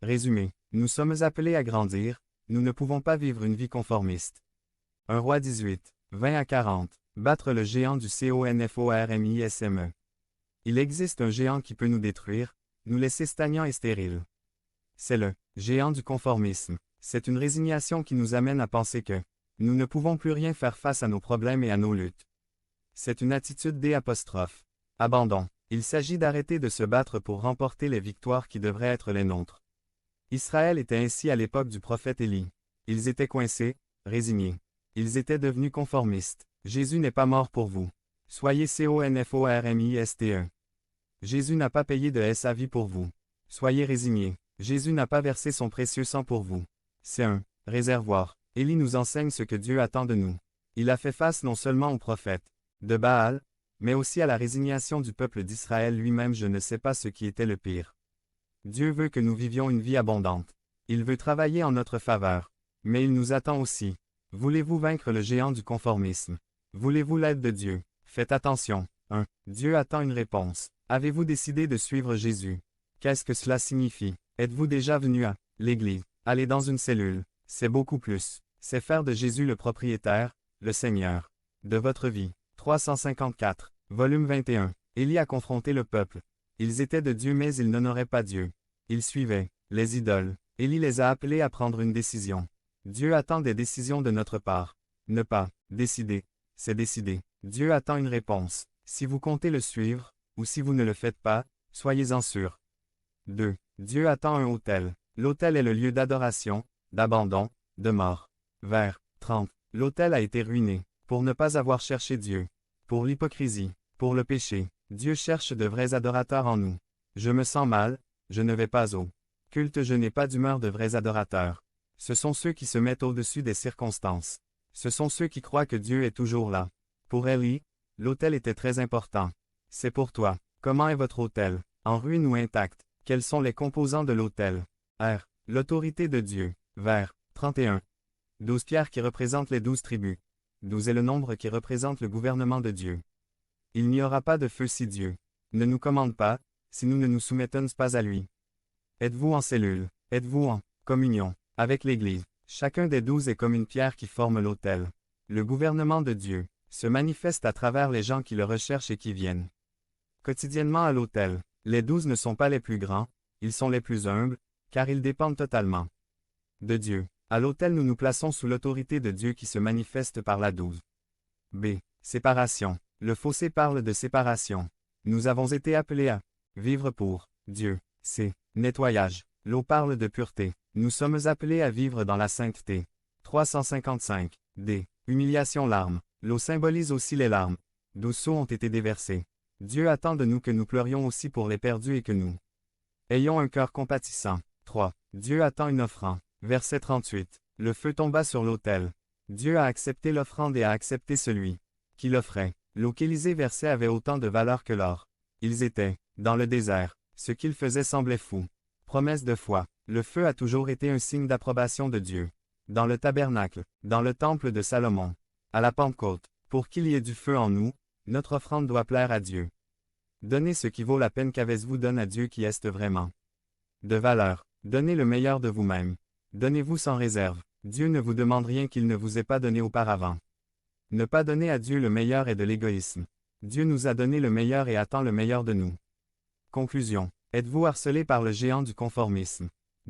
Résumé. Nous sommes appelés à grandir, nous ne pouvons pas vivre une vie conformiste. 1 Roi 18, 20 à 40. Battre le géant du CONFORMISME. Il existe un géant qui peut nous détruire, nous laisser stagnants et stériles. C'est le géant du conformisme. C'est une résignation qui nous amène à penser que nous ne pouvons plus rien faire face à nos problèmes et à nos luttes. C'est une attitude d'apostrophe. Abandon. Il s'agit d'arrêter de se battre pour remporter les victoires qui devraient être les nôtres. Israël était ainsi à l'époque du prophète Élie. Ils étaient coincés, résignés. Ils étaient devenus conformistes. Jésus n'est pas mort pour vous. Soyez CONFORMISTE. Jésus n'a pas payé de sa vie pour vous. Soyez résignés. Jésus n'a pas versé son précieux sang pour vous. C'est un réservoir. Élie nous enseigne ce que Dieu attend de nous. Il a fait face non seulement au prophète de Baal, mais aussi à la résignation du peuple d'Israël lui-même. Je ne sais pas ce qui était le pire. Dieu veut que nous vivions une vie abondante. Il veut travailler en notre faveur. Mais il nous attend aussi. Voulez-vous vaincre le géant du conformisme? Voulez-vous l'aide de Dieu? Faites attention. 1. Dieu attend une réponse. Avez-vous décidé de suivre Jésus? Qu'est-ce que cela signifie? Êtes-vous déjà venu à l'Église? Aller dans une cellule? C'est beaucoup plus. C'est faire de Jésus le propriétaire, le Seigneur de votre vie. 354. Volume 21. Élie a confronté le peuple. Ils étaient de Dieu mais ils n'honoraient pas Dieu. Ils suivaient les idoles. Élie les a appelés à prendre une décision. Dieu attend des décisions de notre part. Ne pas décider, c'est décider. Dieu attend une réponse. Si vous comptez le suivre, ou si vous ne le faites pas, soyez-en sûrs. 2. Dieu attend un autel. L'autel est le lieu d'adoration, d'abandon, de mort. Vers 30. L'autel a été ruiné, pour ne pas avoir cherché Dieu. Pour l'hypocrisie, pour le péché. Dieu cherche de vrais adorateurs en nous. Je me sens mal, je ne vais pas au culte, je n'ai pas d'humeur de vrais adorateurs. Ce sont ceux qui se mettent au-dessus des circonstances. Ce sont ceux qui croient que Dieu est toujours là. Pour Élie, l'autel était très important. C'est pour toi. Comment est votre autel? En ruine ou intact? Quels sont les composants de l'autel? R. L'autorité de Dieu. Vers 31. 12 pierres qui représentent les 12 tribus. 12 est le nombre qui représente le gouvernement de Dieu. Il n'y aura pas de feu si Dieu ne nous commande pas, si nous ne nous soumettons pas à lui. Êtes-vous en cellule? Êtes-vous en communion avec l'Église? Chacun des 12 est comme une pierre qui forme l'autel. Le gouvernement de Dieu se manifeste à travers les gens qui le recherchent et qui viennent quotidiennement à l'autel. Les 12 ne sont pas les plus grands, ils sont les plus humbles, car ils dépendent totalement de Dieu. À l'autel nous nous plaçons sous l'autorité de Dieu qui se manifeste par la 12. B. Séparation. Le fossé parle de séparation. Nous avons été appelés à vivre pour Dieu. C. Nettoyage. L'eau parle de pureté. Nous sommes appelés à vivre dans la sainteté. 355. D. Humiliation larmes. L'eau symbolise aussi les larmes. 12 seaux ont été déversés. Dieu attend de nous que nous pleurions aussi pour les perdus et que nous ayons un cœur compatissant. 3. Dieu attend une offrande. Verset 38. Le feu tomba sur l'autel. Dieu a accepté l'offrande et a accepté celui qui l'offrait. L'eau qu'Élisée versait avait autant de valeur que l'or. Ils étaient dans le désert. Ce qu'ils faisaient semblait fou. Promesse de foi. Le feu a toujours été un signe d'approbation de Dieu. Dans le tabernacle, dans le temple de Salomon, à la Pentecôte, pour qu'il y ait du feu en nous, notre offrande doit plaire à Dieu. Donnez ce qui vaut la peine qu'avez-vous donne à Dieu qui est vraiment de valeur. Donnez le meilleur de vous-même. Donnez-vous sans réserve. Dieu ne vous demande rien qu'il ne vous ait pas donné auparavant. Ne pas donner à Dieu le meilleur est de l'égoïsme. Dieu nous a donné le meilleur et attend le meilleur de nous. Conclusion. Êtes-vous harcelé par le géant du conformisme?